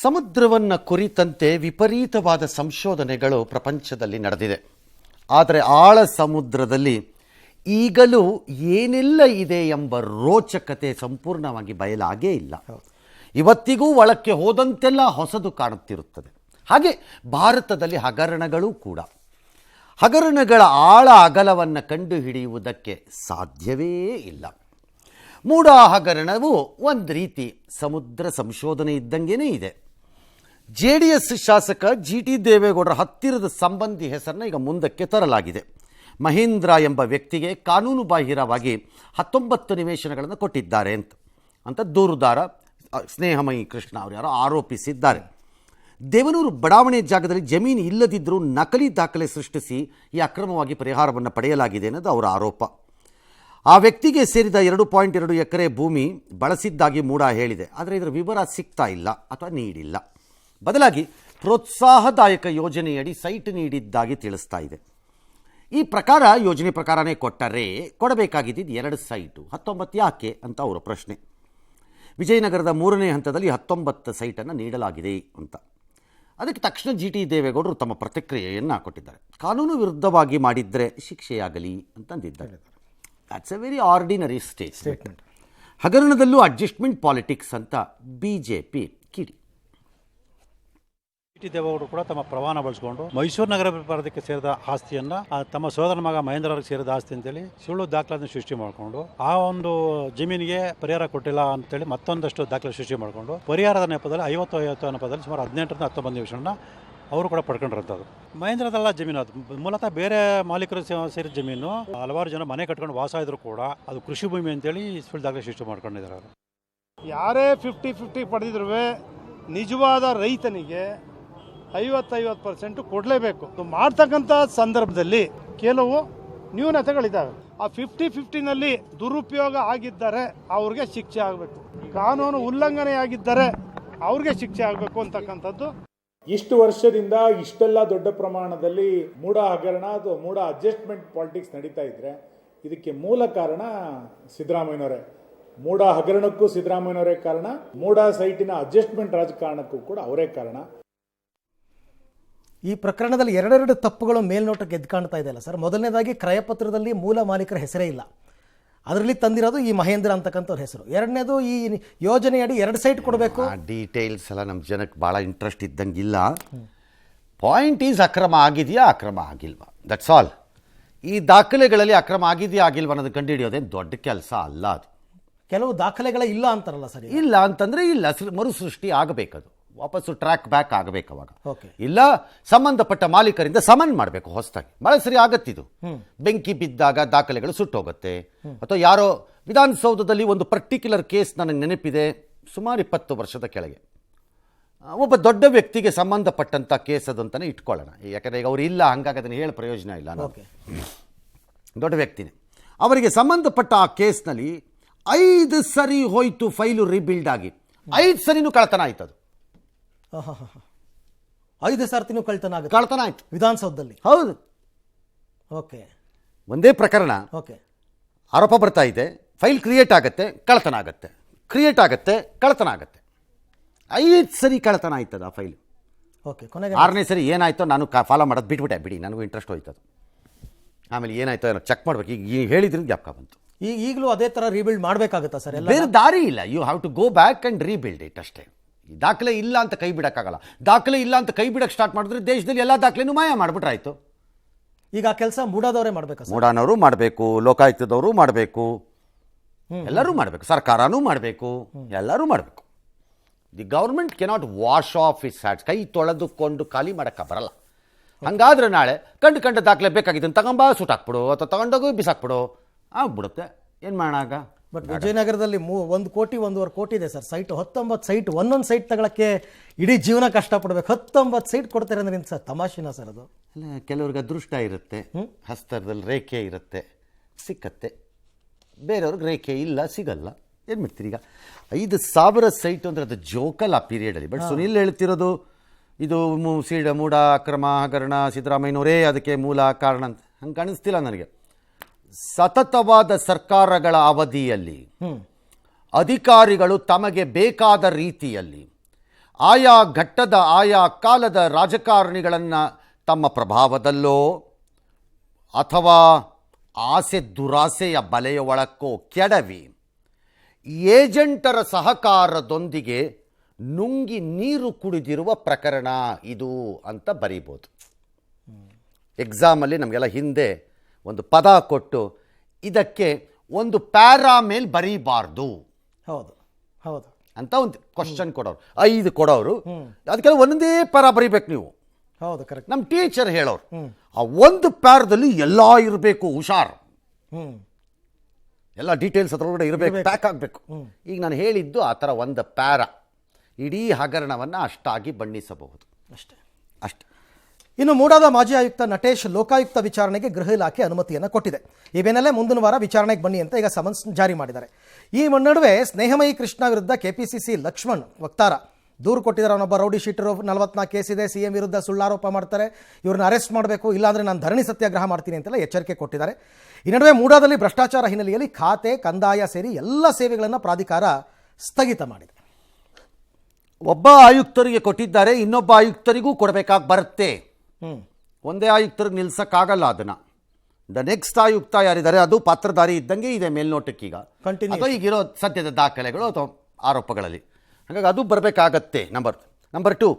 ಸಮುದ್ರವನ್ನು ಕುರಿತಂತೆ ವಿಪರೀತವಾದ ಸಂಶೋಧನೆಗಳು ಪ್ರಪಂಚದಲ್ಲಿ ನಡೆದಿದೆ. ಆದರೆ ಆಳ ಸಮುದ್ರದಲ್ಲಿ ಈಗಲೂ ಏನೆಲ್ಲ ಇದೆ ಎಂಬ ರೋಚಕತೆ ಸಂಪೂರ್ಣವಾಗಿ ಬಯಲಾಗೇ ಇಲ್ಲ. ಇವತ್ತಿಗೂ ಒಳಕ್ಕೆ ಹೋದಂತೆಲ್ಲ ಹೊಸದು ಕಾಣುತ್ತಿರುತ್ತದೆ. ಹಾಗೆ ಭಾರತದಲ್ಲಿ ಹಗರಣಗಳು ಕೂಡ. ಹಗರಣಗಳ ಆಳ ಅಗಲವನ್ನು ಕಂಡುಹಿಡಿಯುವುದಕ್ಕೆ ಸಾಧ್ಯವೇ ಇಲ್ಲ. ಮೂಡ ಹಗರಣವು ಒಂದು ರೀತಿ ಸಮುದ್ರ ಸಂಶೋಧನೆ ಇದ್ದಂಗೆನೇ ಇದೆ. JDS ಶಾಸಕ GT ದೇವೇಗೌಡರ ಹತ್ತಿರದ ಸಂಬಂಧಿ ಹೆಸರನ್ನು ಈಗ ಮುಂದಕ್ಕೆ ತರಲಾಗಿದೆ. ಮಹೇಂದ್ರ ಎಂಬ ವ್ಯಕ್ತಿಗೆ ಕಾನೂನು ಬಾಹಿರವಾಗಿ 19 ನಿವೇಶನಗಳನ್ನು ಕೊಟ್ಟಿದ್ದಾರೆ ಅಂತ ದೂರುದಾರ ಸ್ನೇಹಮಯಿ ಕೃಷ್ಣ ಅವರು ಯಾರೋ ಆರೋಪಿಸಿದ್ದಾರೆ. ದೇವನೂರು ಬಡಾವಣೆ ಜಾಗದಲ್ಲಿ ಜಮೀನು ಇಲ್ಲದಿದ್ದರೂ ನಕಲಿ ದಾಖಲೆ ಸೃಷ್ಟಿಸಿ ಈ ಅಕ್ರಮವಾಗಿ ಪರಿಹಾರವನ್ನು ಪಡೆಯಲಾಗಿದೆ ಅನ್ನೋದು ಅವರ ಆರೋಪ. ಆ ವ್ಯಕ್ತಿಗೆ ಸೇರಿದ 2.2 ಎಕರೆ ಭೂಮಿ ಬಳಸಿದ್ದಾಗಿ ಮೂಡ ಹೇಳಿದೆ. ಆದರೆ ಇದರ ವಿವರ ಸಿಗ್ತಾ ಇಲ್ಲ ಅಥವಾ ನೀಡಿಲ್ಲ. ಬದಲಾಗಿ ಪ್ರೋತ್ಸಾಹದಾಯಕ ಯೋಜನೆಯಡಿ ಸೈಟ್ ನೀಡಿದ್ದಾಗಿ ತಿಳಿಸ್ತಾ ಇದೆ. ಈ ಪ್ರಕಾರ ಯೋಜನೆ ಪ್ರಕಾರನೇ ಕೊಟ್ಟರೆ ಕೊಡಬೇಕಾಗಿದ್ದು 2 ಸೈಟು, 19 ಯಾಕೆ ಅಂತ ಅವರ ಪ್ರಶ್ನೆ. ವಿಜಯನಗರದ 3ನೇ ಹಂತದಲ್ಲಿ 19 ಸೈಟನ್ನು ನೀಡಲಾಗಿದೆ ಅಂತ. ಅದಕ್ಕೆ ತಕ್ಷಣ GT ದೇವೇಗೌಡರು ತಮ್ಮ ಪ್ರತಿಕ್ರಿಯೆಯನ್ನು ಕೊಟ್ಟಿದ್ದಾರೆ. ಕಾನೂನು ವಿರುದ್ಧವಾಗಿ ಮಾಡಿದರೆ ಶಿಕ್ಷೆಯಾಗಲಿ ಅಂತಂದಿದ್ದಾರೆ. That's a very ordinary statement. ಹಗರಣದಲ್ಲೂ ಅಡ್ಜಸ್ಟ್ಮೆಂಟ್ ಪಾಲಿಟಿಕ್ಸ್ ಅಂತ BJP ಕಿಡಿ. GT ದೇವೇಗೌಡರು ಕೂಡ ತಮ್ಮ ಪ್ರವಾನ ಬಳಸಿಕೊಂಡು ಮೈಸೂರು ನಗರ ಪ್ರಾಧಿಕಾರಕ್ಕೆ ಸೇರಿದ ಆಸ್ತಿಯನ್ನ ತಮ್ಮ ಸೋದರ ಮಗ ಮಹೇಂದ್ರ ಅವರಿಗೆ ಸೇರಿದ ಆಸ್ತಿ ಅಂತೇಳಿ ಸುಳ್ಳು ದಾಖಲೆಯನ್ನು ಸೃಷ್ಟಿ ಮಾಡಿಕೊಂಡು ಆ ಒಂದು ಜಮೀನಿಗೆ ಪರಿಹಾರ ಕೊಟ್ಟಿಲ್ಲ ಅಂತೇಳಿ ಮತ್ತೊಂದಷ್ಟು ದಾಖಲೆ ಸೃಷ್ಟಿ ಮಾಡಿಕೊಂಡು ಪರಿಹಾರದ ನೆಪದಲ್ಲಿ 50 ನೆಪದಲ್ಲಿ ಸುಮಾರು 18ರಿಂದ 19 ನಿಮಿಷಗಳನ್ನ ಅವರು ಕೂಡ ಪಡ್ಕೊಂಡಿರೋದು. ಮಹೇಂದ್ರದಲ್ಲ ಜಮೀನು, ಅದು ಮೂಲತಃ ಬೇರೆ ಮಾಲೀಕರು ಸೇರಿದ ಜಮೀನು. ಹಲವಾರು ಜನ ಮನೆ ಕಟ್ಕೊಂಡು ವಾಸ ಇದ್ರು ಕೂಡ ಅದು ಕೃಷಿ ಭೂಮಿ ಅಂತೇಳಿ ಸುಳ್ಳು ದಾಖಲೆ ಸೃಷ್ಟಿ ಮಾಡ್ಕೊಂಡಿದ್ದಾರೆ. ಅವರು ಯಾರೇ 50-50 ಪಡೆದಿದ್ರು ನಿಜವಾದ ರೈತನಿಗೆ 50% ಕೊಡಲೇಬೇಕು. ಮಾಡ್ತಕ್ಕಂಥ ಸಂದರ್ಭದಲ್ಲಿ ಕೆಲವು ನ್ಯೂನತೆಗಳಿದ್ದಾವೆ. ಆ 50-50ನಲ್ಲಿ ದುರುಪಯೋಗ ಆಗಿದ್ದರೆ ಅವ್ರಿಗೆ ಶಿಕ್ಷೆ ಆಗಬೇಕು, ಕಾನೂನು ಉಲ್ಲಂಘನೆ ಆಗಿದ್ದರೆ ಅವ್ರಿಗೆ ಶಿಕ್ಷೆ ಆಗಬೇಕು ಅಂತಕ್ಕಂಥದ್ದು. ಇಷ್ಟು ವರ್ಷದಿಂದ ಇಷ್ಟೆಲ್ಲ ದೊಡ್ಡ ಪ್ರಮಾಣದಲ್ಲಿ ಮೂಡ ಹಗರಣ ಅಥವಾ ಮೂಡ ಅಡ್ಜಸ್ಟ್ಮೆಂಟ್ ಪಾಲಿಟಿಕ್ಸ್ ನಡೀತಾ ಇದ್ರೆ ಇದಕ್ಕೆ ಮೂಲ ಕಾರಣ ಸಿದ್ದರಾಮಯ್ಯನವರೇ. ಮೂಡ ಹಗರಣಕ್ಕೂ ಸಿದ್ದರಾಮಯ್ಯನವರೇ ಕಾರಣ, ಮೂಡ ಸೈಟಿನ ಅಡ್ಜಸ್ಟ್ಮೆಂಟ್ ರಾಜಕಾರಣಕ್ಕೂ ಕೂಡ ಅವರೇ ಕಾರಣ. ಈ ಪ್ರಕರಣದಲ್ಲಿ 2 ತಪ್ಪುಗಳು ಮೇಲ್ನೋಟಕ್ಕೆ ಎದ್ದು ಕಾಣ್ತಾ ಇದೆಯಲ್ಲ ಸರ್. ಮೊದಲನೇದಾಗಿ ಕ್ರಯಪತ್ರದಲ್ಲಿ ಮೂಲ ಮಾಲೀಕರ ಹೆಸರೇ ಇಲ್ಲ, ಅದರಲ್ಲಿ ತಂದಿರೋದು ಈ ಮಹೇಂದ್ರ ಅಂತಕ್ಕಂಥವ್ರ ಹೆಸರು. ಎರಡನೇದು ಈ ಯೋಜನೆಯಡಿ 2 ಸೈಟ್ ಕೊಡಬೇಕು. ಡೀಟೇಲ್ಸ್ ಎಲ್ಲ ನಮ್ಮ ಜನಕ್ಕೆ ಭಾಳ ಇಂಟ್ರೆಸ್ಟ್ ಇದ್ದಂಗಿಲ್ಲ. ಪಾಯಿಂಟ್ ಈಸ್ ಅಕ್ರಮ ಆಗಿದೆಯಾ ಅಕ್ರಮ ಆಗಿಲ್ವಾ, ದಟ್ಸ್ ಆಲ್. ಈ ದಾಖಲೆಗಳಲ್ಲಿ ಅಕ್ರಮ ಆಗಿದೆಯಾ ಆಗಿಲ್ವಾ ಅನ್ನೋದು ಕಂಡುಹಿಡಿಯೋದೇನು ದೊಡ್ಡ ಕೆಲಸ ಅಲ್ಲ. ಅದು ಕೆಲವು ದಾಖಲೆಗಳ ಇಲ್ಲ ಅಂತಾರಲ್ಲ ಸರ್. ಇಲ್ಲ ಅಂತಂದರೆ ಇಲ್ಲ, ಮರುಸೃಷ್ಟಿ ಆಗಬೇಕದು, ವಾಪಸ್ಸು ಟ್ರ್ಯಾಕ್ ಬ್ಯಾಕ್ ಆಗಬೇಕು. ಅವಾಗ ಇಲ್ಲ ಸಂಬಂಧಪಟ್ಟ ಮಾಲೀಕರಿಂದ ಸಮನ್ ಮಾಡಬೇಕು ಹೊಸದಾಗಿ. ಭಾಳ ಸರಿ ಆಗತ್ತಿದು. ಬೆಂಕಿ ಬಿದ್ದಾಗ ದಾಖಲೆಗಳು ಸುಟ್ಟೋಗುತ್ತೆ. ಅಥವಾ ಯಾರೋ ವಿಧಾನಸೌಧದಲ್ಲಿ ಒಂದು ಪರ್ಟಿಕ್ಯುಲರ್ ಕೇಸ್ ನನಗೆ ನೆನಪಿದೆ, ಸುಮಾರು 20 ವರ್ಷದ ಕೆಳಗೆ ಒಬ್ಬ ದೊಡ್ಡ ವ್ಯಕ್ತಿಗೆ ಸಂಬಂಧಪಟ್ಟಂಥ ಕೇಸ್ ಅದು ಅಂತಲೇ ಇಟ್ಕೊಳ್ಳೋಣ. ಯಾಕಂದರೆ ಈಗ ಅವ್ರು ಇಲ್ಲ, ಹಂಗಾಗಿ ಅದನ್ನು ಹೇಳಿ ಪ್ರಯೋಜನ ಇಲ್ಲ. ದೊಡ್ಡ ವ್ಯಕ್ತಿನೇ, ಅವರಿಗೆ ಸಂಬಂಧಪಟ್ಟ ಆ ಕೇಸ್ನಲ್ಲಿ 5 ಸರಿ ಹೋಯ್ತು ಫೈಲು ರೀಬಿಲ್ಡ್ ಆಗಿ, 5 ಸರಿನೂ ಕಳ್ತನ ಆಯ್ತು. ಅದು 5 ಸರ್ತಿನೂ ಕಳ್ತನ ಆಯ್ತು ವಿಧಾನಸೌಧದಲ್ಲಿ. ಹೌದು, ಓಕೆ. ಒಂದೇ ಪ್ರಕರಣ, ಓಕೆ, ಆರೋಪ ಬರ್ತಾ ಇದೆ, ಫೈಲ್ ಕ್ರಿಯೇಟ್ ಆಗುತ್ತೆ, ಕಳ್ತನ ಆಗುತ್ತೆ, ಕ್ರಿಯೇಟ್ ಆಗುತ್ತೆ, ಕಳ್ತನ ಆಗುತ್ತೆ. 5 ಸರಿ ಕಳ್ತನ ಆಯ್ತದ ಆ ಫೈಲ್. ಓಕೆ, ಕೊನೆಗೆ 6ನೇ ಸರಿ ಏನಾಯ್ತೋ ನಾನು ಫಾಲೋ ಮಾಡೋದು ಬಿಟ್ಬಿಟ್ಟೆ, ಬಿಡಿ, ನನಗೂ ಇಂಟ್ರೆಸ್ಟ್ ಹೋಯ್ತದು. ಆಮೇಲೆ ಏನಾಯ್ತೋ ಏನೋ ಚೆಕ್ ಮಾಡ್ಬೇಕು. ಈಗ ಹೇಳಿದ್ರಿಂದ ಜ್ಞಾಪಕ ಬಂತು. ಈಗಲೂ ಅದೇ ಥರ ರೀಬಿಲ್ಡ್ ಮಾಡಬೇಕಾಗುತ್ತಾ ಸರ್? ಬೇರೆ ದಾರಿ ಇಲ್ಲ. You have to go back and rebuild it ಅಷ್ಟೇ. ದಾಖಲೆ ಇಲ್ಲ ಅಂತ ಕೈ ಬಿಡೋಕ್ಕಾಗಲ್ಲ. ದಾಖಲೆ ಇಲ್ಲ ಅಂತ ಕೈ ಬಿಡಕ್ಕೆ ಸ್ಟಾರ್ಟ್ ಮಾಡಿದ್ರೆ ದೇಶದಲ್ಲಿ ಎಲ್ಲ ದಾಖಲೆನೂ ಮಾಯ ಮಾಡಿಬಿಟ್ರಾಯ್ತು. ಈಗ ಆ ಕೆಲಸ ಮೂಡಾದವರೇ ಮಾಡಬೇಕು, ಮೂಡಾನವರು ಮಾಡಬೇಕು, ಲೋಕಾಯುಕ್ತದವರು ಮಾಡಬೇಕು, ಎಲ್ಲರೂ ಮಾಡಬೇಕು, ಸರ್ಕಾರನೂ ಮಾಡಬೇಕು, ಎಲ್ಲರೂ ಮಾಡಬೇಕು. The government cannot wash of it's hands. ಕೈ ತೊಳೆದುಕೊಂಡು ಖಾಲಿ ಮಾಡೋಕ್ಕೆ ಬರಲ್ಲ. ಹಂಗಾದ್ರೆ ನಾಳೆ ಕಂಡ ದಾಖಲೆ ಬೇಕಾಗಿದ್ದು ತಗೊಂಬ ಸುಟ್ಟಾಕ್ಬಿಡು ಅಥವಾ ತಗೊಂಡೋಗಿ ಬಿಸಾಕ್ಬಿಡು, ಆಗ್ಬಿಡುತ್ತೆ. ಏನು ಮಾಡೋಣ? ಬಟ್ ವಿಜಯನಗರದಲ್ಲಿ 1 ಕೋಟಿ 1.5 ಕೋಟಿ ಇದೆ ಸರ್ ಸೈಟ್. 19 ಸೈಟ್, ಒಂದೊಂದು ಸೈಟ್ ತಗೊಳಕ್ಕೆ ಇಡೀ ಜೀವನ ಕಷ್ಟಪಡ್ಬೇಕು. 19 ಸೈಟ್ ಕೊಡ್ತಾರೆ ಅಂದ್ರೆ ಸರ್ ತಮಾಷೆನಾ ಸರ್ ಅದು? ಅಲ್ಲ, ಕೆಲವ್ರಿಗೆ ಅದೃಷ್ಟ ಇರುತ್ತೆ, ಹಸ್ತದಲ್ಲಿ ರೇಖೆ ಇರುತ್ತೆ, ಸಿಕ್ಕತ್ತೆ. ಬೇರೆಯವ್ರಿಗೆ ರೇಖೆ ಇಲ್ಲ, ಸಿಗಲ್ಲ. ಏನು ಮಾಡ್ತೀರಿ? ಈಗ 5,000 ಸೈಟು ಅಂದರೆ ಅದು ಜೋಕಲ್ಲ ಆ ಪೀರಿಯಡಲ್ಲಿ. ಬಟ್ ಸುನಿಲ್ ಹೇಳ್ತಿರೋದು ಇದು ಮೂಡ ಅಕ್ರಮ ಹಗರಣ, ಸಿದ್ದರಾಮಯ್ಯನವರೇ ಅದಕ್ಕೆ ಮೂಲ ಕಾರಣ ಅಂತ. ಹಂಗೆ ಕಾಣಿಸ್ತಿಲ್ಲ ನನಗೆ. ಸತತವಾದ ಸರ್ಕಾರಗಳ ಅವಧಿಯಲ್ಲಿ ಅಧಿಕಾರಿಗಳು ತಮಗೆ ಬೇಕಾದ ರೀತಿಯಲ್ಲಿ ಆಯಾ ಘಟ್ಟದ ಆಯಾ ಕಾಲದ ರಾಜಕಾರಣಿಗಳನ್ನು ತಮ್ಮ ಪ್ರಭಾವದಲ್ಲೋ ಅಥವಾ ಆಸೆ ದುರಾಸೆಯ ಬಲೆಯ ಒಳಕ್ಕೋ ಕೆಡವಿ ಏಜೆಂಟರ ಸಹಕಾರದೊಂದಿಗೆ ನುಂಗಿ ನೀರು ಕುಡಿದಿರುವ ಪ್ರಕರಣ ಇದು ಅಂತ ಬರೀಬೋದು. ಎಕ್ಸಾಮಲ್ಲಿ ನಮಗೆಲ್ಲ ಹಿಂದೆ ಒಂದು ಪದ ಕೊಟ್ಟು ಇದಕ್ಕೆ ಒಂದು ಪ್ಯಾರಾ ಮೇಲೆ ಬರೀಬಾರ್ದು ಹೌದು ಹೌದು ಅಂತ ಒಂದು ಕ್ವಶನ್ ಕೊಡೋರು, 5 ಕೊಡೋರು, ಅದಕ್ಕೆಲ್ಲ ಒಂದೇ ಪ್ಯಾರಾ ಬರೀಬೇಕು ನೀವು. ಹೌದು ಕರೆಕ್ಟ್. ನಮ್ಮ ಟೀಚರ್ ಹೇಳೋರು ಆ ಒಂದು ಪ್ಯಾರದಲ್ಲಿ ಎಲ್ಲ ಇರಬೇಕು, ಹುಷಾರ್, ಎಲ್ಲ ಡೀಟೇಲ್ಸ್ ಅದರೊಳಗಡೆ ಇರಬೇಕು, ಪ್ಯಾಕ್ ಆಗಬೇಕು. ಈಗ ನಾನು ಹೇಳಿದ್ದು ಆ ಥರ ಒಂದು ಪ್ಯಾರಾ ಇಡೀ ಹಗರಣವನ್ನು ಅಷ್ಟಾಗಿ ಬಣ್ಣಿಸಬಹುದು ಅಷ್ಟೇ. ಅಷ್ಟೇ. ಇನ್ನು ಮೂಡಾದ ಮಾಜಿ ಆಯುಕ್ತ ನಟೇಶ್ ಲೋಕಾಯುಕ್ತ ವಿಚಾರಣೆಗೆ ಗೃಹ ಇಲಾಖೆ ಅನುಮತಿಯನ್ನು ಕೊಟ್ಟಿದೆ. ಈ ಬೆನ್ನಲ್ಲೇ ಮುಂದಿನ ವಾರ ವಿಚಾರಣೆಗೆ ಬನ್ನಿ ಅಂತ ಈಗ ಸಮನ್ಸ್ ಜಾರಿ ಮಾಡಿದ್ದಾರೆ. ಈ ನಡುವೆ ಸ್ನೇಹಮಯಿ ಕೃಷ್ಣ ವಿರುದ್ಧ ಕೆಪಿಸಿಸಿ ಲಕ್ಷ್ಮಣ್ ವಕ್ತಾರ ದೂರು ಕೊಟ್ಟಿದ್ದಾರೆ. ಅವನೊಬ್ಬ ರೌಡಿ ಶೀಟರು, 44 ಕೇಸ್ ಇದೆ, ಸಿಎಂ ವಿರುದ್ಧ ಸುಳ್ಳಾರೋಪ ಮಾಡ್ತಾರೆ, ಇವ್ರನ್ನ ಅರೆಸ್ಟ್ ಮಾಡಬೇಕು, ಇಲ್ಲಾಂದರೆ ನಾನು ಧರಣಿ ಸತ್ಯಾಗ್ರಹ ಮಾಡ್ತೀನಿ ಅಂತೆಲ್ಲ ಎಚ್ಚರಿಕೆ ಕೊಟ್ಟಿದ್ದಾರೆ. ಈ ನಡುವೆ ಮೂಡಾದಲ್ಲಿ ಭ್ರಷ್ಟಾಚಾರ ಹಿನ್ನೆಲೆಯಲ್ಲಿ ಖಾತೆ, ಕಂದಾಯ ಸೇರಿ ಎಲ್ಲ ಸೇವೆಗಳನ್ನು ಪ್ರಾಧಿಕಾರ ಸ್ಥಗಿತ ಮಾಡಿದೆ. ಒಬ್ಬ ಆಯುಕ್ತರಿಗೆ ಕೊಟ್ಟಿದ್ದಾರೆ, ಇನ್ನೊಬ್ಬ ಆಯುಕ್ತರಿಗೂ ಕೊಡಬೇಕಾಗಿ ಬರುತ್ತೆ. ಒಂದೇ ಆಯುಕ್ತರಿಗೆ ನಿಲ್ಸಕ್ಕಾಗಲ್ಲ ಅದನ್ನು. ದ ನೆಕ್ಸ್ಟ್ ಆಯುಕ್ತ ಯಾರಿದ್ದಾರೆ ಅದು ಪಾತ್ರಧಾರಿ ಇದ್ದಂಗೆ ಇದೆ ಮೇಲ್ನೋಟಕ್ಕೀಗ, ಅಥವಾ ಈಗಿರೋ ಸದ್ಯದ ದಾಖಲೆಗಳು ಅಥವಾ ಆರೋಪಗಳಲ್ಲಿ. ಹಾಗಾಗಿ ಅದು ಬರಬೇಕಾಗತ್ತೆ. ನಂಬರ್ 2,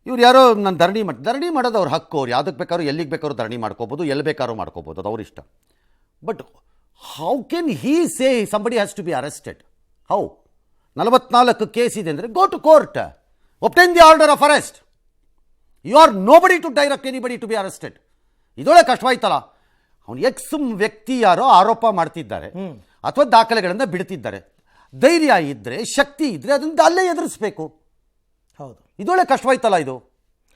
ಇವ್ರು ಯಾರೋ ನಾನು ಧರಣಿ ಮಾಡೋದು ಅವ್ರ ಹಕ್ಕು. ಅವ್ರು ಯಾವುದಕ್ಕೆ ಬೇಕಾದ್ರೂ ಎಲ್ಲಿಗೆ ಬೇಕಾದ್ರೂ ಧರಣಿ ಮಾಡ್ಕೋಬೋದು, ಎಲ್ಲಿ ಬೇಕಾದ್ರೂ ಮಾಡ್ಕೋಬೋದು, ಅದು ಅವ್ರ ಇಷ್ಟ. But how can he say somebody has to be arrested? How? 44 case ಇದೆ ಅಂದರೆ go to court, obtain the order of arrest. You are nobody to direct anybody to be arrested. ಇದೊಳ್ಳೆ ಕಷ್ಟವಾಯ್ತಲ್ಲ. ಅವನು ಎಕ್ಸ್ ವ್ಯಕ್ತಿ ಯಾರೋ ಆರೋಪ ಮಾಡ್ತಿದ್ದಾರೆ ಅಥವಾ ದಾಖಲೆಗಳನ್ನು ಬಿಡ್ತಿದ್ದಾರೆ. ಧೈರ್ಯ ಇದ್ದರೆ, ಶಕ್ತಿ ಇದ್ದರೆ ಅದನ್ನು ಅಲ್ಲೇ ಎದುರಿಸಬೇಕು. ಹೌದು, ಇದೊಳ್ಳೆ ಕಷ್ಟವಾಯ್ತಲ್ಲ ಇದು.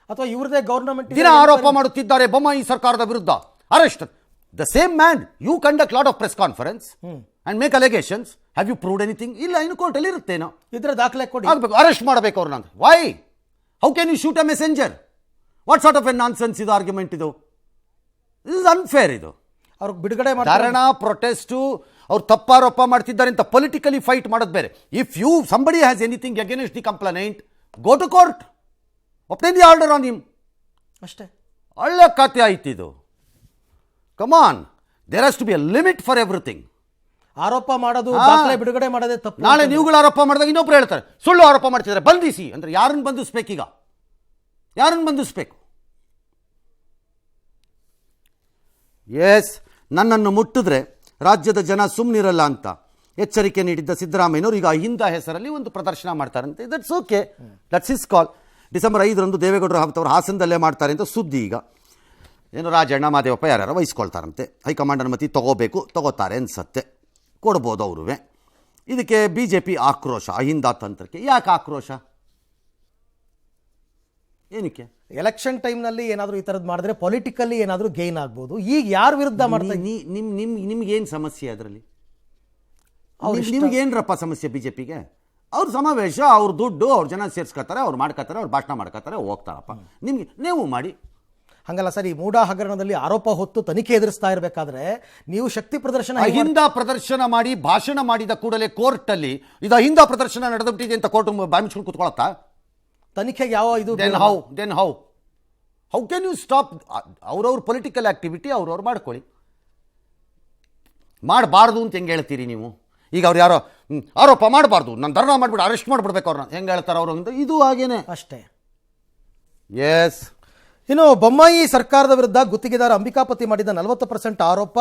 ಅಥವಾ ಇವ್ರದೇ ಗವರ್ನಮೆಂಟ್ ದಿನ ಆರೋಪ ಮಾಡುತ್ತಿದ್ದಾರೆ ಬೊಮ್ಮಾಯಿ ಸರ್ಕಾರದ ವಿರುದ್ಧ, arrest. The same man, you conduct lot of press conference and make allegations. Have you proved anything? ಇಲ್ಲ, ಇನ್ನು ಕೋರ್ಟಲ್ಲಿ ಇರುತ್ತೇನೋ, ಇದ್ರೆ ದಾಖಲೆ ಕೊಡಿ, ಆಗಬೇಕು, ಅರೆಸ್ಟ್ ಮಾಡಬೇಕು ಅವ್ರನ್ನ. Why? How can you shoot a messenger? What sort of a nonsense ಇದು ಆರ್ಗ್ಯುಮೆಂಟ್? ಇದು ಇಸ್ ಅನ್ಫೇರ್. ಇದು ಅವ್ರಿಗೆ ಬಿಡುಗಡೆ ಧರಣ, ಪ್ರೊಟೆಸ್ಟು, ಅವ್ರು ತಪ್ಪಾರೋಪ ಮಾಡ್ತಿದ್ದಾರೆ ಅಂತ ಪೊಲಿಟಿಕಲಿ ಫೈಟ್ ಮಾಡೋದು ಬೇರೆ. If you somebody has anything against the complaint, go to court, obtain the order on him. ಅಷ್ಟೇ. ಒಳ್ಳೆ ಕಥೆ ಆಯ್ತು ಇದು. Come on, there has to be a limit for everything. ಆರೋಪ ಮಾಡೋದು, ದಾಖಲೆ ಬಿಡುಗಡೆ ಮಾಡೋದೇ ತಪ್ಪು. ನಾಳೆ ನೀವುಗಳು ಆರೋಪ ಮಾಡಿದಾಗ ಇನ್ನೊಬ್ರು ಹೇಳ್ತಾರೆ ಸುಳ್ಳು ಆರೋಪ ಮಾಡ್ತಿದ್ದಾರೆ, ಬಂಧಿಸಿ ಅಂದ್ರೆ ಯಾರನ್ನು ಬಂಧಿಸ್ಬೇಕೀಗ? ಯಾರನ್ನು ಬಂಧಿಸ್ಬೇಕು? ಎಸ್, ನನ್ನನ್ನು ಮುಟ್ಟಿದ್ರೆ ರಾಜ್ಯದ ಜನ ಸುಮ್ಮನಿರಲ್ಲ ಅಂತ ಎಚ್ಚರಿಕೆ ನೀಡಿದ್ದ ಸಿದ್ದರಾಮಯ್ಯನವರು ಈಗ ಅಹಿಂದ ಹೆಸರಲ್ಲಿ ಒಂದು ಪ್ರದರ್ಶನ ಮಾಡ್ತಾರಂತೆ. That's okay, that's his call. December 5ರಂದು ದೇವೇಗೌಡರು ಅವರು ಹಾಸನದಲ್ಲೇ ಮಾಡ್ತಾರೆ ಅಂತ ಸುದ್ದಿ. ಈಗ ಏನು ರಾಜಣ್ಣ, ಮಾದೇವಪ್ಪ ಯಾರ್ಯಾರು ವಹಿಸ್ಕೊಳ್ತಾರಂತೆ. ಹೈಕಮಾಂಡ್ ಅನುಮತಿ ತಗೋತಾರೆ ಅನ್ಸತ್ತೆ, ಕೊಡ್ಬೋದು ಅವ್ರೂ. ಇದಕ್ಕೆ BJP ಆಕ್ರೋಶ, ಅಹಿಂದ ತಂತ್ರಕ್ಕೆ. ಯಾಕೆ ಆಕ್ರೋಶ? ಏನಕ್ಕೆ? ಎಲೆಕ್ಷನ್ ಟೈಮ್ನಲ್ಲಿ ಏನಾದರೂ ಈ ಥರದ್ದು ಮಾಡಿದ್ರೆ ಪೊಲಿಟಿಕಲಿ ಏನಾದರೂ ಗೇನ್ ಆಗ್ಬೋದು. ಈಗ ಯಾರ ವಿರುದ್ಧ ಮಾಡ್ತಾ ನಿಮ್ಗೇನು ಸಮಸ್ಯೆ ಅದರಲ್ಲಿ? ನಿಮ್ಗೇನ್ರಪ್ಪ ಸಮಸ್ಯೆ BJPಗೆ? ಅವ್ರ ಸಮಾವೇಶ, ಅವ್ರ ದುಡ್ಡು, ಅವ್ರ ಜನ ಸೇರಿಸ್ಕೊತಾರೆ, ಅವ್ರು ಮಾಡ್ಕೋತಾರೆ, ಅವ್ರು ಭಾಷಣ ಮಾಡ್ಕೋತಾರೆ, ಹೋಗ್ತಾರಪ್ಪ. ನಿಮ್ಗೆ ನೀವು ಮಾಡಿ. ಹಂಗಲ್ಲ ಸರ್, ಈ ಮೂಡಾ ಹಗರಣದಲ್ಲಿ ಆರೋಪ ಹೊತ್ತು ತನಿಖೆ ಎದುರಿಸ್ತಾ ಇರಬೇಕಾದ್ರೆ ನೀವು ಶಕ್ತಿ ಪ್ರದರ್ಶನ, ಅಹಿಂದ ಪ್ರದರ್ಶನ ಮಾಡಿ ಭಾಷಣ ಮಾಡಿದ ಕೂಡಲೇ ಕೋರ್ಟಲ್ಲಿ ಇದು ಅಹಿಂದ ಪ್ರದರ್ಶನ ನಡೆದುಬಿಟ್ಟಿದೆ ಅಂತ ಕೋರ್ಟ್ ಬಾಮಿಸ್ಕೊಂಡು ಕೂತ್ಕೊಳತ್ತಾ? ತನಿಖೆಗೆ ಯಾವ ಇದು? Then how can you stop? ಅವ್ರವ್ರ ಪೊಲಿಟಿಕಲ್ ಆಕ್ಟಿವಿಟಿ ಅವ್ರವ್ರು ಮಾಡ್ಕೊಳ್ಳಿ. ಮಾಡಬಾರ್ದು ಅಂತ ಹೆಂಗೆ ಹೇಳ್ತೀರಿ ನೀವು? ಈಗ ಅವ್ರು ಯಾರೋ ಆರೋಪ ಮಾಡಬಾರ್ದು, ನಾನು ಧರ್ಣ ಮಾಡಿಬಿಟ್ಟು ಅರೆಸ್ಟ್ ಮಾಡಿಬಿಡ್ಬೇಕು ಅವ್ರನ್ನ, ಹೆಂಗೆ ಹೇಳ್ತಾರೆ ಅವರು ಅಂತ. ಇದು ಹಾಗೇನೆ ಅಷ್ಟೇ. ಎಸ್. ಇನ್ನು ಬೊಮ್ಮಾಯಿ ಸರ್ಕಾರದ ವಿರುದ್ಧ ಗುತ್ತಿಗೆದಾರ ಅಂಬಿಕಾಪತಿ ಮಾಡಿದ 40% ಆರೋಪ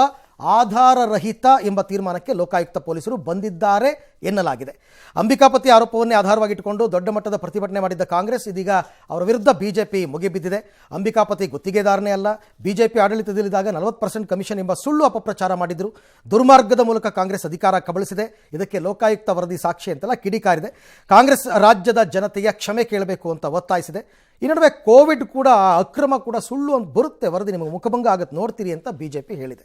ಆಧಾರರಹಿತ ಎಂಬ ತೀರ್ಮಾನಕ್ಕೆ ಲೋಕಾಯುಕ್ತ ಪೊಲೀಸರು ಬಂದಿದ್ದಾರೆ ಎನ್ನಲಾಗಿದೆ. ಅಂಬಿಕಾಪತಿ ಆರೋಪವನ್ನೇ ಆಧಾರವಾಗಿಟ್ಟುಕೊಂಡು ದೊಡ್ಡ ಮಟ್ಟದ ಪ್ರತಿಭಟನೆ ಮಾಡಿದ್ದ ಕಾಂಗ್ರೆಸ್ ಇದೀಗ ಅವರ ವಿರುದ್ಧ BJP ಮುಗಿಬಿದ್ದಿದೆ. ಅಂಬಿಕಾಪತಿ ಗುತ್ತಿಗೆದಾರನೇ ಅಲ್ಲ, BJP ಆಡಳಿತದಲ್ಲಿದ್ದಾಗ 40% ಕಮಿಷನ್ ಎಂಬ ಸುಳ್ಳು ಅಪಪ್ರಚಾರ ಮಾಡಿದ್ರು. ದುರ್ಮಾರ್ಗದ ಮೂಲಕ ಕಾಂಗ್ರೆಸ್ ಅಧಿಕಾರ ಕಬಳಿಸಿದೆ. ಇದಕ್ಕೆ ಲೋಕಾಯುಕ್ತ ವರದಿ ಸಾಕ್ಷಿ ಅಂತೆಲ್ಲ ಕಿಡಿಕಾರಿದೆ. ಕಾಂಗ್ರೆಸ್ ರಾಜ್ಯದ ಜನತೆಯ ಕ್ಷಮೆ ಕೇಳಬೇಕು ಅಂತ ಒತ್ತಾಯಿಸಿದೆ. ಈ ನಡುವೆ ಕೋವಿಡ್ ಕೂಡ, ಅಕ್ರಮ ಕೂಡ ಸುಳ್ಳು ಅಂತ ಬರುತ್ತೆ, ವರದಿ ನಿಮಗೆ ಮುಖಭಂಗ ಆಗುತ್ತೆ, ನೋಡ್ತೀರಿ ಅಂತ BJP ಹೇಳಿದೆ.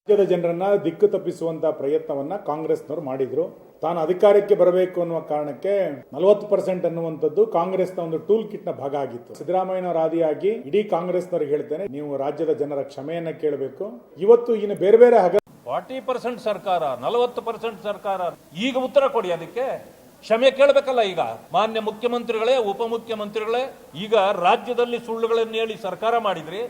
ರಾಜ್ಯದ ಜನರನ್ನ ದಿಕ್ಕು ತಪ್ಪಿಸುವಂತಹ ಪ್ರಯತ್ನವನ್ನ ಕಾಂಗ್ರೆಸ್ನವರು ಮಾಡಿದ್ರು. ತಾನು ಅಧಿಕಾರಕ್ಕೆ ಬರಬೇಕು ಅನ್ನುವ ಕಾರಣಕ್ಕೆ 40% ಅನ್ನುವಂಥದ್ದು ಕಾಂಗ್ರೆಸ್ನ ಒಂದು ಟೂಲ್ ಕಿಟ್ ನ ಭಾಗ ಆಗಿತ್ತು. ಸಿದ್ದರಾಮಯ್ಯನವರ ಆದಿಯಾಗಿ ಇಡೀ ಕಾಂಗ್ರೆಸ್ನವರಿಗೆ ಹೇಳ್ತೇನೆ, ನೀವು ರಾಜ್ಯದ ಜನರ ಕ್ಷಮೆಯನ್ನ ಕೇಳಬೇಕು. ಇವತ್ತು ಇನ್ನು ಬೇರೆ ಬೇರೆ 40% ಸರ್ಕಾರ, 40% ಸರ್ಕಾರ, ಈಗ ಉತ್ತರ ಕೊಡಿ ಅದಕ್ಕೆ. ಕ್ಷಮೆ ಕೇಳಬೇಕಲ್ಲ. ಈಗ ಮಾನ್ಯ ಮುಖ್ಯಮಂತ್ರಿಗಳೇ, ಉಪಮುಖ್ಯಮಂತ್ರಿಗಳೇ, ಈಗ ರಾಜ್ಯದಲ್ಲಿ ಸುಳ್ಳುಗಳನ್ನು ಹೇಳಿ ಸರ್ಕಾರ ಮಾಡಿದ್ರಿ.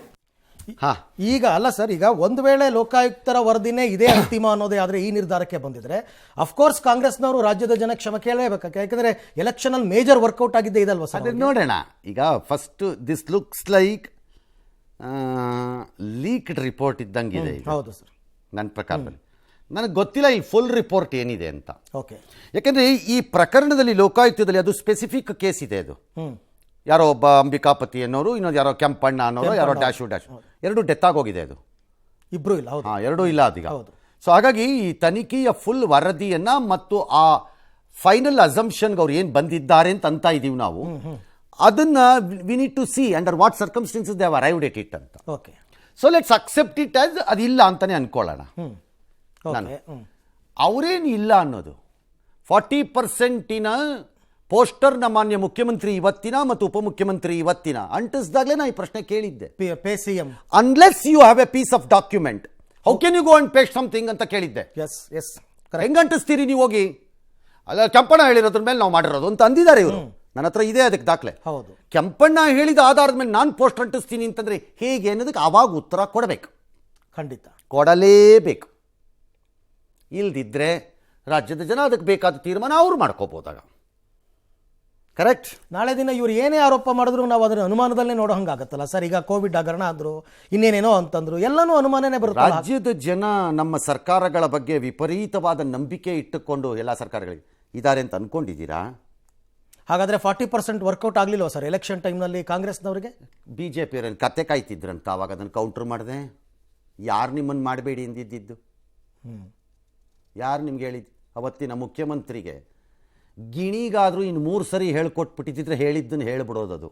ಹಾ, ಈಗ ಅಲ್ಲ ಸರ್, ಈಗ ಒಂದು ವೇಳೆ ಲೋಕಾಯುಕ್ತರ ವರದಿನೇ ಇದೇ ಅಂತಿಮ ಅನ್ನೋದೇ ಆದರೆ ಈ ನಿರ್ಧಾರಕ್ಕೆ ಬಂದಿದ್ರೆ ಅಫ್ಕೋರ್ಸ್ ಕಾಂಗ್ರೆಸ್ನವರು ರಾಜ್ಯದ ಜನ ಕ್ಷಮೆ ಕೇಳಲೇಬೇಕು. ಯಾಕಂದ್ರೆ ಎಲೆಕ್ಷನ್ ಅಲ್ಲಿ ಮೇಜರ್ ವರ್ಕೌಟ್ ಆಗಿದ್ದೇ ಇದಲ್ವಾ ಸರ್? ಅದೇ ನೋಡೋಣ. ಈಗ first this looks like leaked report ಇದ್ದಂಗಿದೆ ಇದು. ಹೌದು ಸರ್, ನನ್ನ ಪ್ರಕಾರದಲ್ಲಿ ನನಗೆ ಗೊತ್ತಿಲ್ಲ ಈ ಫುಲ್ ರಿಪೋರ್ಟ್ ಏನಿದೆ ಅಂತ. ಓಕೆ. ಯಾಕೆಂದರೆ ಈ ಪ್ರಕರಣದಲ್ಲಿ ಲೋಕಾಯುಕ್ತದಲ್ಲಿ ಅದು ಸ್ಪೆಸಿಫಿಕ್ ಕೇಸ್ ಇದೆ. ಅದು ಯಾರೋ ಒಬ್ಬ ಅಂಬಿಕಾಪತಿ ಅನ್ನೋರು, ಇನ್ನೊಂದು ಯಾರೋ ಕೆಂಪಣ್ಣ ಅನ್ನೋರು, ಯಾರೋ ಡ್ಯಾಶು ಎರಡು ಡೆತ್ ಆಗೋಗಿದೆ. ಅದು ಇಬ್ರು ಇಲ್ಲ. ಹೌದು, ಹಾಂ, ಎರಡೂ ಇಲ್ಲ ಅದೀಗ. ಹೌದು. ಸೊ ಹಾಗಾಗಿ ಈ ತನಿಖೆಯ ಫುಲ್ ವರದಿಯನ್ನ ಮತ್ತು ಆ ಫೈನಲ್ ಅಸಂಪ್ಷನ್ಗೆ ಅವ್ರು ಏನು ಬಂದಿದ್ದಾರೆ ಅಂತ ಇದ್ದೀವಿ ನಾವು, ಅದನ್ನ we need to see under what circumstances they have arrived at it ಅಂತ. Okay. So let's accept it as ಅದಿಲ್ಲ ಅಂತಾನೆ ಅನ್ಕೊಳ್ಳೋಣ. ನಾನು ಅವರೇನು ಇಲ್ಲ ಅನ್ನೋದು 40% ಪೋಸ್ಟರ್ನ ಮಾನ್ಯ ಮುಖ್ಯಮಂತ್ರಿ ಇವತ್ತಿನ ಮತ್ತು ಉಪಮುಖ್ಯಮಂತ್ರಿ ಇವತ್ತಿನ ಅಂಟಿಸಿದಾಗಲೇ ನಾ ಈ ಪ್ರಶ್ನೆ ಕೇಳಿದ್ದೆ. Pay CM unless you have a piece of document how can you go and paste something ಅಂತ ಕೇಳಿದ್ದೆ. ಎಸ್ ಎಸ್, ಹೆಂಗ್ ಅಂಟಿಸ್ತೀರಿ ನೀವು ಹೋಗಿ? ಅಲ್ಲ, ಕೆಂಪಣ್ಣ ಹೇಳಿರೋದ್ರ ಮೇಲೆ ನಾವು ಮಾಡಿರೋದು ಅಂತ ಅಂದಿದ್ದಾರೆ ಇವರು. ನನ್ನ ಹತ್ರ ಇದೆ ಅದಕ್ಕೆ ದಾಖಲೆ. ಹೌದು. ಕೆಂಪಣ್ಣ ಹೇಳಿದ ಆಧಾರದ ಮೇಲೆ ನಾನು ಪೋಸ್ಟ್ ಅಂಟಿಸ್ತೀನಿ ಅಂತಂದ್ರೆ ಹೇಗೆ ಅನ್ನೋದಕ್ಕೆ ಆವಾಗ ಉತ್ತರ ಕೊಡಬೇಕು. ಖಂಡಿತ ಕೊಡಲೇಬೇಕು. ಇಲ್ದಿದ್ರೆ ರಾಜ್ಯದ ಜನ ಅದಕ್ಕೆ ಬೇಕಾದ ತೀರ್ಮಾನ ಅವ್ರು ಮಾಡ್ಕೋಬೋದಾಗ. ಕರೆಕ್ಟ್. ನಾಳೆ ದಿನ ಇವ್ರು ಏನೇ ಆರೋಪ ಮಾಡಿದ್ರು ನಾವು ಅದನ್ನ ಅನುಮಾನದಲ್ಲೇ ನೋಡೋ ಹಂಗಾಗತ್ತಲ್ಲ ಸರ್. ಈಗ ಕೋವಿಡ್ ಹಗರಣ ಅಂದ್ರು, ಇನ್ನೇನೇನೋ ಅಂತಂದ್ರು, ಎಲ್ಲನೂ ಅನುಮಾನನೇ ಬರುತ್ತೆ. ರಾಜ್ಯದ ಜನ ನಮ್ಮ ಸರ್ಕಾರಗಳ ಬಗ್ಗೆ ವಿಪರೀತವಾದ ನಂಬಿಕೆ ಇಟ್ಟುಕೊಂಡು ಎಲ್ಲ ಸರ್ಕಾರಗಳಿಗೆ ಇದ್ದಾರೆ ಅಂತ ಅನ್ಕೊಂಡಿದ್ದೀರಾ? ಹಾಗಾದ್ರೆ 40% ವರ್ಕೌಟ್ ಆಗಲಿಲ್ವ ಸರ್ ಎಲೆಕ್ಷನ್ ಟೈಮ್ನಲ್ಲಿ ಕಾಂಗ್ರೆಸ್ನವರಿಗೆ? BJP ಕತೆ ಕಾಯ್ತಿದ್ರಂತ ಅವಾಗ ಅದನ್ನು ಕೌಂಟರ್ ಮಾಡಿದೆ. ಯಾರು ನಿಮ್ಮನ್ನು ಮಾಡಬೇಡಿ ಎಂದಿದ್ದು? ಯಾರು ನಿಮ್ಗೆ ಹೇಳಿದ್ದು? ಅವತ್ತಿನ ಮುಖ್ಯಮಂತ್ರಿಗೆ ಗಿಣಿಗಾದರೂ ಇನ್ನು 3 ಸರಿ ಹೇಳ್ಕೊಟ್ಬಿಟ್ಟಿದ್ರೆ ಹೇಳಿದ್ದನ್ನು ಹೇಳ್ಬಿಡೋದು.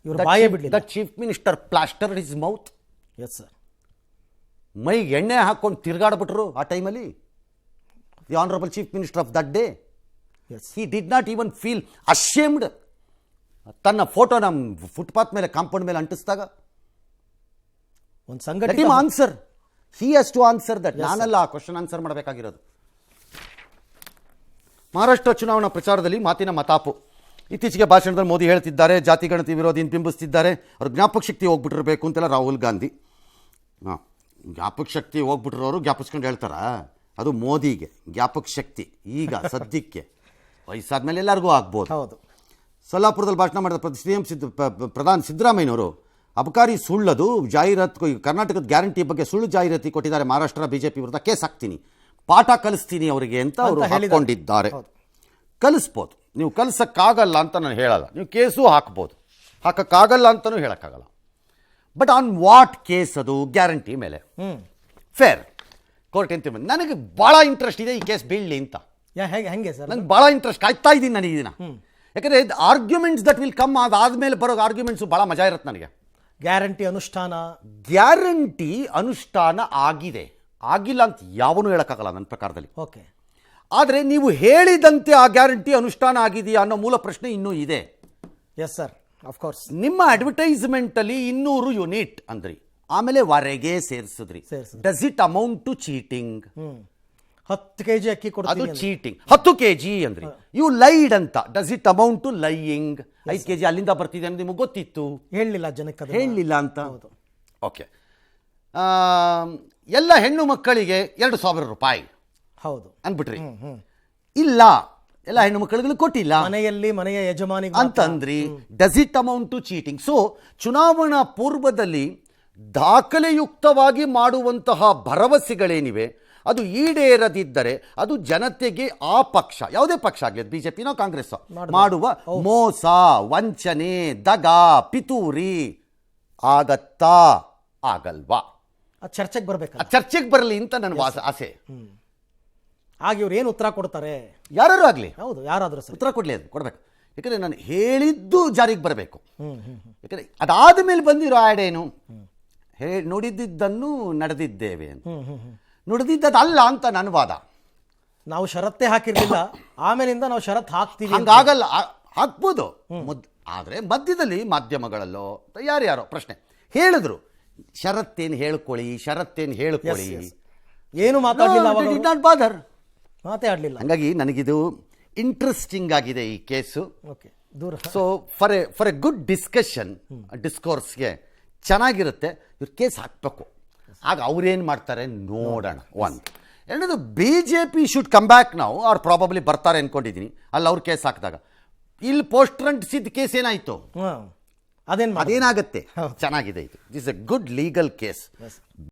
ಇವರು ಬಾಯೇ ಬಿಡಲಿಲ್ಲ. The chief minister plaster his mouth. Yes sir. ಮೈಗೆ ಎಣ್ಣೆ ಹಾಕೊಂಡು ತಿರ್ಗಾಡ್ಬಿಟ್ರು ಆ ಟೈಮಲ್ಲಿ. The honourable chief minister of that day. He did not even feel ashamed. ತನ್ನ ಫೋಟೋ ನಮ್ಮ ಫುಟ್ಪಾತ್ ಮೇಲೆ, ಕಾಂಪೌಂಡ್ ಮೇಲೆ ಅಂಟಿಸಿದಾಗ ಒಂದು ಸಂಘಟನೆ answer, he has to answer that. ನಾನಲ್ಲ ಆ ಕ್ವಶನ್ ಆನ್ಸರ್ ಮಾಡಬೇಕಾಗಿರೋದು. ಮಹಾರಾಷ್ಟ್ರ ಚುನಾವಣಾ ಪ್ರಚಾರದಲ್ಲಿ ಮಾತಿನ ಮತಾಪು. ಇತ್ತೀಚೆಗೆ ಭಾಷಣದಲ್ಲಿ ಮೋದಿ ಹೇಳ್ತಿದ್ದಾರೆ ಜಾತಿಗಣತಿ ವಿರೋಧಿ ಬಿಂಬಿಸ್ತಿದ್ದಾರೆ, ಅವ್ರ ಜ್ಞಾಪಕ ಶಕ್ತಿ ಹೋಗ್ಬಿಟ್ಟಿರಬೇಕು ಅಂತೆಲ್ಲ ರಾಹುಲ್ ಗಾಂಧಿ. ಜ್ಞಾಪಕ ಶಕ್ತಿ ಹೋಗ್ಬಿಟ್ಟಿರೋರು ಜ್ಞಾಪಿಸ್ಕೊಂಡು ಹೇಳ್ತಾರ? ಅದು ಮೋದಿಗೆ ಜ್ಞಾಪಕ ಶಕ್ತಿ ಈಗ ಸದ್ಯಕ್ಕೆ, ವಯಸ್ಸಾದ್ಮೇಲೆ ಎಲ್ಲರಿಗೂ ಆಗ್ಬೋದು. ಹೌದು. ಸೊಲ್ಲಾಪುರದಲ್ಲಿ ಭಾಷಣ ಮಾಡಿದ CM ಪ್ರಧಾನಿ ಸಿದ್ದರಾಮಯ್ಯನವರು ಅಬಕಾರಿ ಸುಳ್ಳದು ಜಾಹೀರಾತು, ಕರ್ನಾಟಕದ ಗ್ಯಾರಂಟಿ ಬಗ್ಗೆ ಸುಳ್ಳು ಜಾಹೀರಾತಿ ಕೊಟ್ಟಿದ್ದಾರೆ, ಮಹಾರಾಷ್ಟ್ರ BJP ವಿರುದ್ಧ ಕೇಸ್ ಹಾಕ್ತೀನಿ, ಪಾಠ ಕಲಿಸ್ತೀನಿ ಅವರಿಗೆ ಅಂತ ಅವರು ಹಾಕೊಂಡಿದ್ದಾರೆ. ಕಲಿಸ್ಬೋದು, ನೀವು ಕಲಿಸಕ್ಕಾಗಲ್ಲ ಅಂತ ನಾನು ಹೇಳಲ್ಲ. ನೀವು ಕೇಸು ಹಾಕ್ಬೋದು, ಹಾಕಕ್ಕಾಗಲ್ಲ ಅಂತಲೂ ಹೇಳೋಕ್ಕಾಗಲ್ಲ. But on what case? ಅದು ಗ್ಯಾರಂಟಿ ಮೇಲೆ. ಫೇರ್ ಕೋರ್ಟ್ ಅಂತ. ನನಗೆ ಭಾಳ ಇಂಟ್ರೆಸ್ಟ್ ಇದೆ ಈ ಕೇಸ್ ಬೀಳಲಿ ಅಂತ. ಹೆಂಗೆ ಸರ್? ನಂಗೆ ಭಾಳ ಇಂಟ್ರೆಸ್ಟ್, ಕಾಯ್ತಾ ಇದ್ದೀನಿ ನನಗೆ ಇದನ್ನ. ಯಾಕಂದರೆ ಆರ್ಗ್ಯುಮೆಂಟ್ಸ್ ದಟ್ ವಿಲ್ ಕಮ್ ಅದಾದ್ಮೇಲೆ ಬರೋ ಆರ್ಗ್ಯುಮೆಂಟ್ಸು ಭಾಳ ಮಜಾ ಇರುತ್ತೆ ನನಗೆ. ಗ್ಯಾರಂಟಿ ಅನುಷ್ಠಾನ, ಗ್ಯಾರಂಟಿ ಅನುಷ್ಠಾನ ಆಗಿದೆ, ಆಗಿಲ್ಲ ಅಂತ ಯಾವನು ಹೇಳೋಕ್ಕಾಗಲ್ಲ ನನ್ನ ಪ್ರಕಾರದಲ್ಲಿ. ಓಕೆ. ಆದರೆ ನೀವು ಹೇಳಿದಂತೆ ಆ ಗ್ಯಾರಂಟಿ ಅನುಷ್ಠಾನ ಆಗಿದೆಯಾ ಅನ್ನೋ ಮೂಲ ಪ್ರಶ್ನೆ ಇನ್ನೂ ಇದೆ. Yes sir, of course. ನಿಮ್ಮ ಅಡ್ವರ್ಟೈಸ್ಮೆಂಟಲ್ಲಿ 200 ಯೂನಿಟ್ ಅಂದ್ರಿ, ಆಮೇಲೆ ವರೆಗೆ ಸೇರಿಸಿದ್ರಿ. Does it amount to cheating? 10 kg ಅಕ್ಕಿ ಅದು ಕೊಡ್ತೀನಿ, ಚೀಟಿಂಗ್. 10 kg ಅಂದ್ರಿ, ಯು ಲೈಡ್ ಅಂತ. Does it amount to lying? 5 kg ಅಲ್ಲಿಂದ ಬರ್ತಿದೆ ಅಂತ ನಿಮಗೆ ಗೊತ್ತಿತ್ತು, ಹೇಳಲಿಲ್ಲ ಜನಕ್ಕೆ, ಹೇಳಲಿಲ್ಲ ಅಂತ. ಓಕೆ. ಎಲ್ಲ ಹೆಣ್ಣು ಮಕ್ಕಳಿಗೆ 2,000 ರೂಪಾಯಿ ಹೌದು ಅಂದ್ಬಿಟ್ರಿ. ಇಲ್ಲ, ಎಲ್ಲ ಹೆಣ್ಣು ಮಕ್ಕಳಿಗೂ ಕೊಟ್ಟಿಲ್ಲ, ಮನೆಯಲ್ಲಿ ಮನೆಯ ಯಜಮಾನಿ ಅಂತಂದ್ರಿ. Does it amount to cheating? So ಚುನಾವಣಾ ಪೂರ್ವದಲ್ಲಿ ದಾಖಲೆಯುಕ್ತವಾಗಿ ಮಾಡುವಂತಹ ಭರವಸೆಗಳೇನಿವೆ ಅದು ಈಡೇರದಿದ್ದರೆ ಅದು ಜನತೆಗೆ ಆ ಪಕ್ಷ, ಯಾವುದೇ ಪಕ್ಷ ಆಗಲಿ, BJPನೋ ಕಾಂಗ್ರೆಸ್, ಮಾಡುವ ಮೋಸ, ವಂಚನೆ, ದಗ, ಪಿತೂರಿ ಆಗತ್ತಾ ಆಗಲ್ವಾ? ಚರ್ಚೆಗೆ ಬರಬೇಕು, ಚರ್ಚೆಗೆ ಬರಲಿ ಅಂತ ನನ್ನ ಆಸೆ. ಆಗ ಇವ್ರು ಏನು ಉತ್ತರ ಕೊಡ್ತಾರೆ? ಯಾರು ಆಗಲಿ, ಹೌದು, ಯಾರಾದರೂ ಸರ್ ಉತ್ತರ ಕೊಡಲಿ, ಅದು ಕೊಡಬೇಕು. ಯಾಕಂದರೆ ನಾನು ಹೇಳಿದ್ದು ಜಾರಿಗೆ ಬರಬೇಕು. ಯಾಕಂದರೆ ಅದಾದ ಮೇಲೆ ಬಂದಿರೋ ಆಡೇನು, ನುಡಿದಿದ್ದನ್ನು ನಡೆದಿದ್ದೇವೆ ಅಂತ. ನುಡಿದಿದ್ದಲ್ಲ ಅಂತ ನನ್ನ ವಾದ. ನಾವು ಷರತ್ತೇ ಹಾಕಿರ್ಲಿಲ್ಲ, ಆಮೇಲಿಂದ ನಾವು ಷರತ್ತು ಹಾಕ್ತೀವಿ. ಹಂಗಾಗಲ್ಲ, ಹಾಕ್ಬೋದು. ಆದರೆ ಮಧ್ಯದಲ್ಲಿ ಮಾಧ್ಯಮಗಳಲ್ಲೋ ಯಾರ್ಯಾರೋ ಪ್ರಶ್ನೆ ಹೇಳಿದ್ರು, ಷರತ್ತೇನು ಹೇಳ್ಕೊಳ್ಳಿ, ಷರತ್ತೇನು ಹೇಳ್ಕೊಳ್ಳಿ, ಏನು ಮಾತಾಡಲಿಲ್ಲ, ಮಾತೇ ಆಡಲಿಲ್ಲ. ಹಂಗಾಗಿ ಹಂಗಾಗಿ ನನಗಿದು ಇಂಟ್ರೆಸ್ಟಿಂಗ್ ಆಗಿದೆ ಈ ಕೇಸು. ಓಕೆ, ದೂರ. So for a good discussion, ಡಿಸ್ಕೋರ್ಸ್ಗೆ ಚೆನ್ನಾಗಿರುತ್ತೆ. ಇವ್ರು ಕೇಸ್ ಹಾಕಬೇಕು, ಆಗ ಅವ್ರೇನು ಮಾಡ್ತಾರೆ ನೋಡೋಣ. ಒಂದು ಎರಡನೇದು, BJP ಶುಡ್ ಕಮ್ ಬ್ಯಾಕ್ ನಾವು, ಅವ್ರು ಪ್ರಾಬಬ್ಲಿ ಬರ್ತಾರೆ ಅಂದ್ಕೊಂಡಿದ್ದೀನಿ. ಅಲ್ಲಿ ಅವ್ರು ಕೇಸ್ ಹಾಕಿದಾಗ ಇಲ್ಲಿ ಪೋಸ್ಟರ್ ಅಂಟಿಸಿದ ಕೇಸ್ ಏನಾಯಿತು, ಅದೇನಾಗುತ್ತೆ? ಅದೇನಾಗುತ್ತೆ? ಚೆನ್ನಾಗಿದೆ ಇದು. This A good legal case.